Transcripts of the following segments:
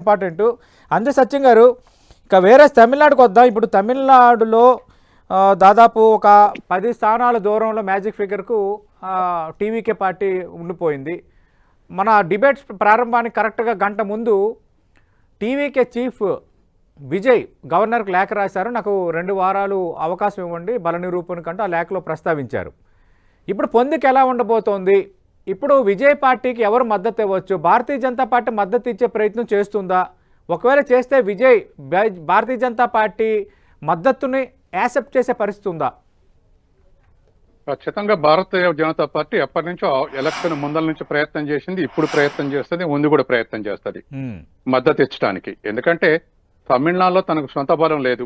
Important. అంతే సత్యం గారు, ఇక వేరే తమిళనాడుకు వద్దాం. ఇప్పుడు తమిళనాడులో దాదాపు ఒక 10 స్థానాల దూరంలో మ్యాజిక్ ఫిగర్కు టీవీకే పార్టీ ఉండిపోయింది. మన డిబేట్స్ ప్రారంభానికి కరెక్ట్గా గంట ముందు టీవీకే చీఫ్ విజయ్ గవర్నర్కి లేఖ రాశారు. నాకు 2 వారాలు అవకాశం ఇవ్వండి బల నిరూపణకంటూ ఆ లేఖలో ప్రస్తావించారు. ఇప్పుడు పొందిక ఎలా ఉండబోతోంది? ఇప్పుడు విజయ్ పార్టీకి ఎవరు మద్దతు ఇవ్వచ్చు? భారతీయ జనతా పార్టీ మద్దతు ఇచ్చే ప్రయత్నం చేస్తుందా? ఒకవేళ చేస్తే విజయ్ భారతీయ జనతా పార్టీ మద్దతుని యాక్సెప్ట్ చేసే పరిస్థితి ఉందా? ఖచ్చితంగా భారతీయ జనతా పార్టీ ఎప్పటి నుంచో ఎలక్షన్ ముందల నుంచి ప్రయత్నం చేసింది, ఇప్పుడు ప్రయత్నం చేస్తుంది, ముందు కూడా ప్రయత్నం చేస్తుంది మద్దతు ఇచ్చడానికి. ఎందుకంటే తమిళనాడులో తనకు సొంత బలం లేదు.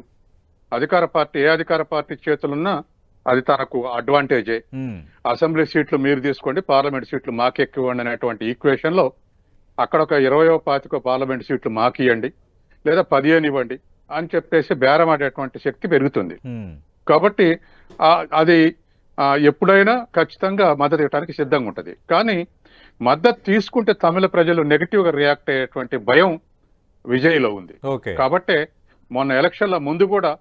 అధికార పార్టీ ఏ అధికార పార్టీ చేతులున్నా అది తనకు అడ్వాంటేజే. అసెంబ్లీ సీట్లు మీరు తీసుకోండి, పార్లమెంట్ సీట్లు మాకెక్కువండి అనేటువంటి ఈక్వేషన్ లో అక్కడ ఒక 20-25 పార్లమెంట్ సీట్లు మాకియండి లేదా 15 ఇవ్వండి అని చెప్పేసి బేరం ఆడేటువంటి శక్తి పెరుగుతుంది. కాబట్టి అది ఎప్పుడైనా ఖచ్చితంగా మద్దతు ఇవ్వడానికి సిద్ధంగా ఉంటుంది. కానీ మద్దతు తీసుకుంటే తమిళ ప్రజలు నెగిటివ్ గా రియాక్ట్ అయ్యేటువంటి భయం విజయ్లో ఉంది. కాబట్టి మొన్న ఎలక్షన్ల ముందు కూడా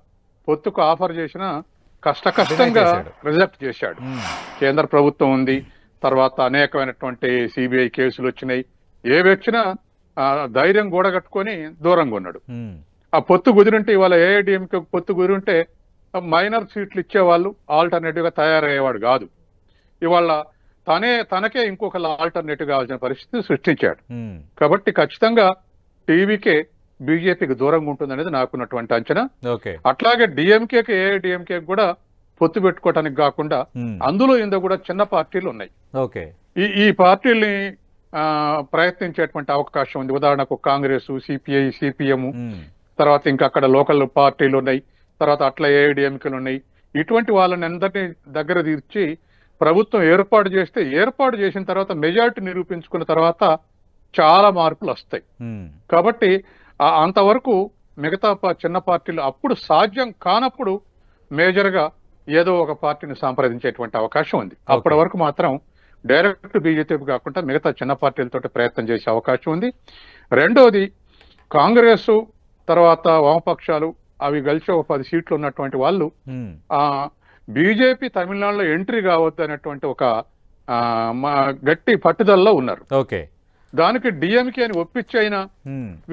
పొత్తుకు ఆఫర్ చేసిన కష్టంగా రిజెక్ట్ చేశాడు. కేంద్ర ప్రభుత్వం ఉంది, తర్వాత అనేకమైనటువంటి సిబిఐ కేసులు వచ్చినాయి, ఏవి వచ్చినా ధైర్యం గూడగట్టుకొని దూరంగా ఉన్నాడు. ఆ పొత్తు కుదిరింటే ఇవాళ ఏఐడిఎంకే పొత్తు కుదిరింటే మైనర్ సీట్లు ఇచ్చేవాళ్ళు ఆల్టర్నేటివ్ గా తయారయ్యేవాడు కాదు. ఇవాళ తనకే ఇంకొక ఆల్టర్నేటివ్ కావాల్సిన పరిస్థితి సృష్టించాడు. కాబట్టి ఖచ్చితంగా టీవీకే బీజేపీకి దూరంగా ఉంటుంది అనేది నాకున్నటువంటి అంచనా. అట్లాగే డిఎంకేకి ఏఐడిఎంకే కూడా పొత్తు పెట్టుకోవటానికి కాకుండా అందులో ఇందులో కూడా చిన్న పార్టీలు ఉన్నాయి. ఈ పార్టీల్ని ప్రయత్నించేటువంటి అవకాశం ఉంది. ఉదాహరణకు కాంగ్రెస్, సిపిఐ, సిపిఎం, తర్వాత ఇంకా అక్కడ లోకల్ పార్టీలు ఉన్నాయి, తర్వాత అట్లా ఏఐడిఎంకేలు ఉన్నాయి. ఇటువంటి వాళ్ళని అందరినీ దగ్గర తీర్చి ప్రభుత్వం ఏర్పాటు చేసిన తర్వాత మెజారిటీ నిరూపించుకున్న తర్వాత చాలా మార్పులు వస్తాయి. కాబట్టి అంతవరకు మిగతా చిన్న పార్టీలు అప్పుడు సాధ్యం కానప్పుడు మేజర్ గా ఏదో ఒక పార్టీని సంప్రదించేటువంటి అవకాశం ఉంది. అప్పటి వరకు మాత్రం డైరెక్ట్ బీజేపీ కాకుండా మిగతా చిన్న పార్టీలతో ప్రయత్నం చేసే అవకాశం ఉంది. రెండోది కాంగ్రెస్ తర్వాత వామపక్షాలు అవి కలిసి ఒక 10 సీట్లు ఉన్నటువంటి వాళ్ళు బీజేపీ తమిళనాడులో ఎంట్రీ కావద్దు అనేటువంటి ఒక గట్టి పట్టుదలలో ఉన్నారు. దానికి డిఎంకే అని ఒప్పించి అయినా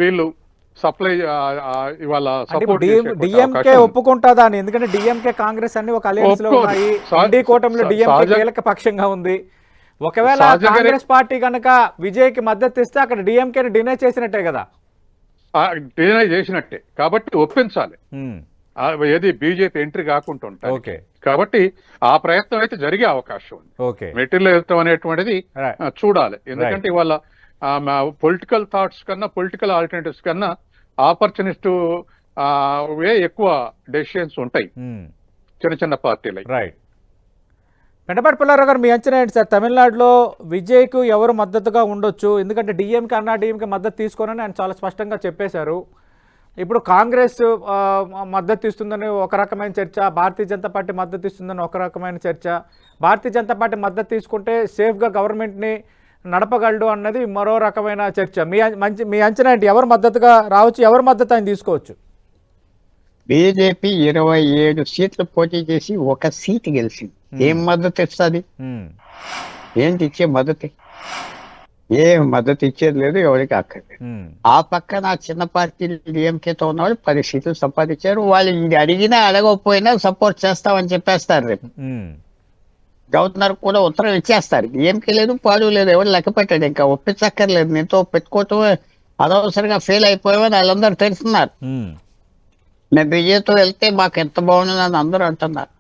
వీళ్ళు సప్లై ఇవాళ సపోర్ట్ డిఎంకే ఒప్పుకుంటుందా అని? ఎందుకంటే డిఎంకే కాంగ్రెస్ అన్ని ఒక అలయన్స్ లో ఉన్నాయి. ఎన్డీ కూటమిలో డిఎంకే కీలక పక్షంగా ఉంది. ఒకవేళ కాంగ్రెస్ పార్టీ కనుక విజయ్ కి మద్దతు ఇస్తే అక్కడ డిఎంకే డినై చేసినట్టే కదా? డినై చేసినట్టే. కాబట్టి ఒప్పించాలి, ఏది బీజేపీ ఎంట్రీ కాకుండా ఉంటాయి. కాబట్టి ఆ ప్రయత్నం అయితే జరిగే అవకాశం ఉంది. మెటీరియల్ వెళ్తాం అనేటువంటిది చూడాలి. ఎందుకంటే ఇవాళ పొలిటికల్ థాట్స్ కన్నా, పొలిటికల్ ఆల్టర్నేటివ్స్ కన్నా ఆపర్చునిస్ట్ వే ఎక్కువ డెసిషన్స్ ఉంటాయి చిన్న చిన్న పార్టీలు. పెంటపాటి పుల్లారావు గారు, మీ అంచనా ఏంటి సార్? తమిళనాడులో విజయ్కు ఎవరు మద్దతుగా ఉండొచ్చు? ఎందుకంటే డిఎంకే అన్నా డిఎంకే మద్దతు తీసుకోనని ఆయన చాలా స్పష్టంగా చెప్పేశారు. ఇప్పుడు కాంగ్రెస్ మద్దతు ఇస్తుందని ఒక రకమైన చర్చ, భారతీయ జనతా పార్టీ మద్దతు ఇస్తుందని ఒక రకమైన చర్చ. భారతీయ జనతా పార్టీ మద్దతు తీసుకుంటే సేఫ్గా గవర్నమెంట్ని నడపగలడు అన్నది మరో రకమైన చర్చ. మీ అంచనా ఏంటి? ఎవరు మద్దతుగా రావచ్చు, ఎవరు మద్దతు ఆయన తీసుకోవచ్చు? బీజేపీ 27 సీట్లు పోటీ చేసి 1 సీట్ గెలిచింది. ఏం మద్దతు ఇస్తుంది? ఏంటి ఇచ్చే మద్దతు? ఏం మద్దతు ఇచ్చేది లేదు, ఎవరికి అక్కర్లేదు. ఆ పక్కన చిన్న పార్టీలు డిఎంకేతో ఉన్నవాళ్ళు 10 సీట్లు సంపాదించారు. వాళ్ళు ఇది అడిగినా అడగకపోయినా సపోర్ట్ చేస్తామని చెప్పేస్తారు. రేపు గవర్నర్ కూడా ఉత్తరం ఇచ్చేస్తారు. డిఎంకే లేదు, పాడు లేదు, ఎవరు లెక్క పెట్టాడు. ఇంకా ఒప్పించక్కర్లేదు, నీతో పెట్టుకోవటం అనవసరంగా ఫెయిల్ అయిపోయామని వాళ్ళందరూ తెలుస్తున్నారు. మేము బీజేపీతో వెళ్తే మాకు ఎంత బాగుందని అందరూ అంటున్నారు.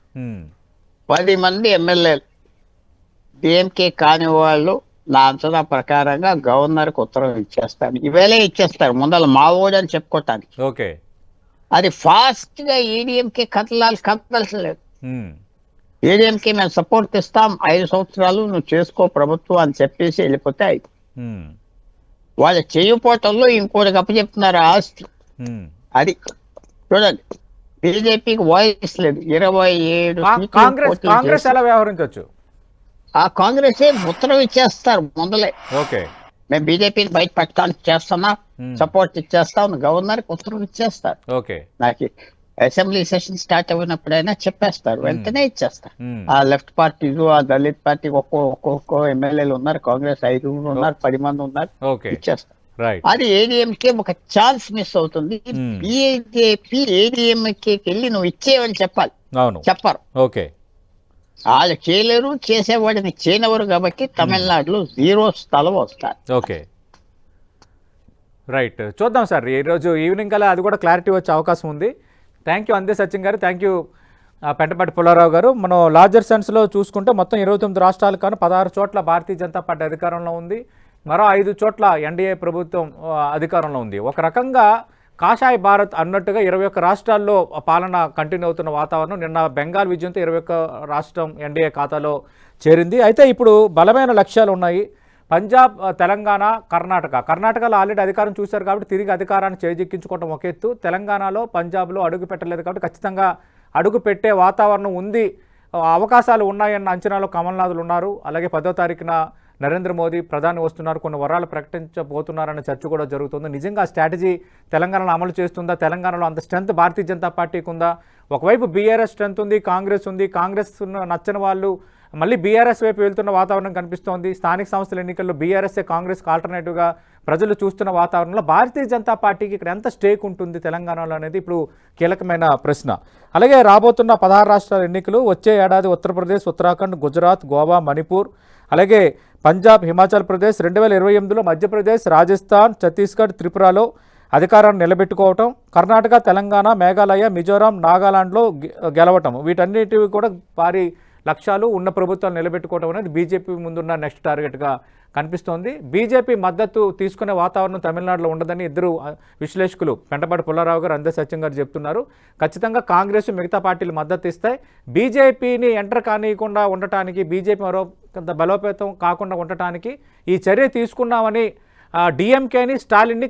10 మంది ఎమ్మెల్యేలు డిఎంకే కాని వాళ్ళు నా అంచనా ప్రకారంగా గవర్నర్ కు ఉత్తరం ఇచ్చేస్తారు. ఈవేళ ఇచ్చేస్తారు, ముందర మావోడు అని చెప్పుకోవటానికి. అది ఫాస్ట్ గా ఈడీఎంకే కదలలేదు. ఏడీఎంకే మేము సపోర్ట్ ఇస్తాం, 5 సంవత్సరాలు నువ్వు చేసుకో ప్రభుత్వం అని చెప్పేసి వెళ్ళిపోతే వాళ్ళు చేయకపోవటంలో ఇంకోటి అప్పచెప్తున్నారు ఆస్తి. అది చూడండి, బీజేపీకి వాయిస్ లేదు. 27 కాంగ్రెస్ ఎలా వ్యవహరించవచ్చు? ఆ కాంగ్రెస్ ఉత్తరం ఇచ్చేస్తారు ముందలే. మేము బీజేపీని బయట పెట్టడానికి చేస్తున్నా, సపోర్ట్ ఇచ్చేస్తాం, గవర్నర్కి ఉత్తర్వులు ఇచ్చేస్తారు. ఓకే. నాకు అసెంబ్లీ సెషన్ స్టార్ట్ అయినప్పుడైనా చెప్పేస్తారు, వెంటనే ఇచ్చేస్తారు. ఆ లెఫ్ట్ పార్టీలు, ఆ దళిత్ పార్టీ ఒక్కో ఎమ్మెల్యేలు ఉన్నారు, కాంగ్రెస్ 5 ఉన్నారు, 10 మంది ఉన్నారు, ఇచ్చేస్తారు. అది ఏడీఎంకే ఒక ఛాన్స్ మిస్ అవుతుంది. బీజేపీ ఏడీఎంకే వెళ్ళి నువ్వు ఇచ్చేవని చెప్పాలి, చెప్పరు. ఓకే, వాళ్ళు చేయలేరు, చేసేవాడిని చేయనవరు కాబట్టి తమిళనాడులో 0 స్థలం వస్తారు. Okay, right. చూద్దాం సార్, ఈరోజు ఈవినింగ్ కల్లా అది కూడా క్లారిటీ వచ్చే అవకాశం ఉంది. థ్యాంక్ యూ అందే సచిన్ గారు, థ్యాంక్ యూ పెంటపాటి పుల్లారావు గారు. మనం లార్జర్ సెన్స్లో చూసుకుంటే మొత్తం 29 రాష్ట్రాలు కాను 16 చోట్ల భారతీయ జనతా పార్టీ అధికారంలో ఉంది, మరో 5 చోట్ల ఎన్డీఏ ప్రభుత్వం అధికారంలో ఉంది. ఒక రకంగా కాషాయ భారత్ అన్నట్టుగా 21 రాష్ట్రాల్లో పాలన కంటిన్యూ అవుతున్న వాతావరణం. నిన్న బెంగాల్ విజయంతో 21 రాష్ట్రం ఎన్డీఏ ఖాతాలో చేరింది. అయితే ఇప్పుడు బలమైన లక్ష్యాలు ఉన్నాయి. పంజాబ్, తెలంగాణ, కర్ణాటకలో ఆల్రెడీ అధికారం చూశారు కాబట్టి తిరిగి అధికారాన్ని చేజిక్కించుకోవడం ఒక ఎత్తు. తెలంగాణలో, పంజాబ్లో అడుగు పెట్టలేదు కాబట్టి ఖచ్చితంగా అడుగు పెట్టే వాతావరణం ఉంది, అవకాశాలు ఉన్నాయన్న అంచనాలో కమల్నాథులు ఉన్నారు. అలాగే 10వ తారీఖున నరేంద్ర మోదీ ప్రధాని వస్తున్నారు, కొన్ని వరాలు ప్రకటించబోతున్నారన్న చర్చ కూడా జరుగుతుంది. నిజంగా స్ట్రాటజీ తెలంగాణలో అమలు చేస్తుందా? తెలంగాణలో అంత స్ట్రెంత్ భారతీయ జనతా పార్టీకి ఉందా? ఒకవైపు బీఆర్ఎస్ స్ట్రెంత్ ఉంది, కాంగ్రెస్ ఉంది. కాంగ్రెస్ నచ్చని వాళ్ళు మళ్ళీ బీఆర్ఎస్ వైపు వెళ్తున్న వాతావరణం కనిపిస్తోంది. స్థానిక సంస్థల ఎన్నికల్లో బీఆర్ఎస్ఏ కాంగ్రెస్కి ఆల్టర్నేటివ్గా ప్రజలు చూస్తున్న వాతావరణంలో భారతీయ జనతా పార్టీకి ఇక్కడ ఎంత స్టేక్ ఉంటుంది తెలంగాణలో అనేది ఇప్పుడు కీలకమైన ప్రశ్న. అలాగే రాబోతున్న 16 రాష్ట్రాల ఎన్నికలు వచ్చే ఏడాది ఉత్తరప్రదేశ్, ఉత్తరాఖండ్, గుజరాత్, గోవా, మణిపూర్, అలాగే పంజాబ్, హిమాచల్ ప్రదేశ్, 2028లో మధ్యప్రదేశ్, రాజస్థాన్, ఛత్తీస్గఢ్, త్రిపురలో అధికారాన్ని నిలబెట్టుకోవటం, కర్ణాటక, తెలంగాణ, మేఘాలయ, మిజోరాం, నాగాలాండ్లో గెలవటం, వీటన్నిటివి కూడా భారీ లక్ష్యాలు ఉన్న ప్రభుత్వాలు నిలబెట్టుకోవడం అనేది బీజేపీ ముందున్న నెక్స్ట్ టార్గెట్గా కనిపిస్తోంది. బీజేపీ మద్దతు తీసుకునే వాతావరణం తమిళనాడులో ఉండదని ఇద్దరు విశ్లేషకులు పెంటపాటి పుల్లారావు గారు, అందే సత్యం గారు చెప్తున్నారు. ఖచ్చితంగా కాంగ్రెస్, మిగతా పార్టీలు మద్దతు ఇస్తాయి. బీజేపీని ఎంటర్ కానియకుండా ఉండటానికి, బీజేపీ మరో కొంత బలోపేతం కాకుండా ఉండటానికి ఈ చర్య తీసుకున్నామని డిఎంకేని, స్టాలిన్ని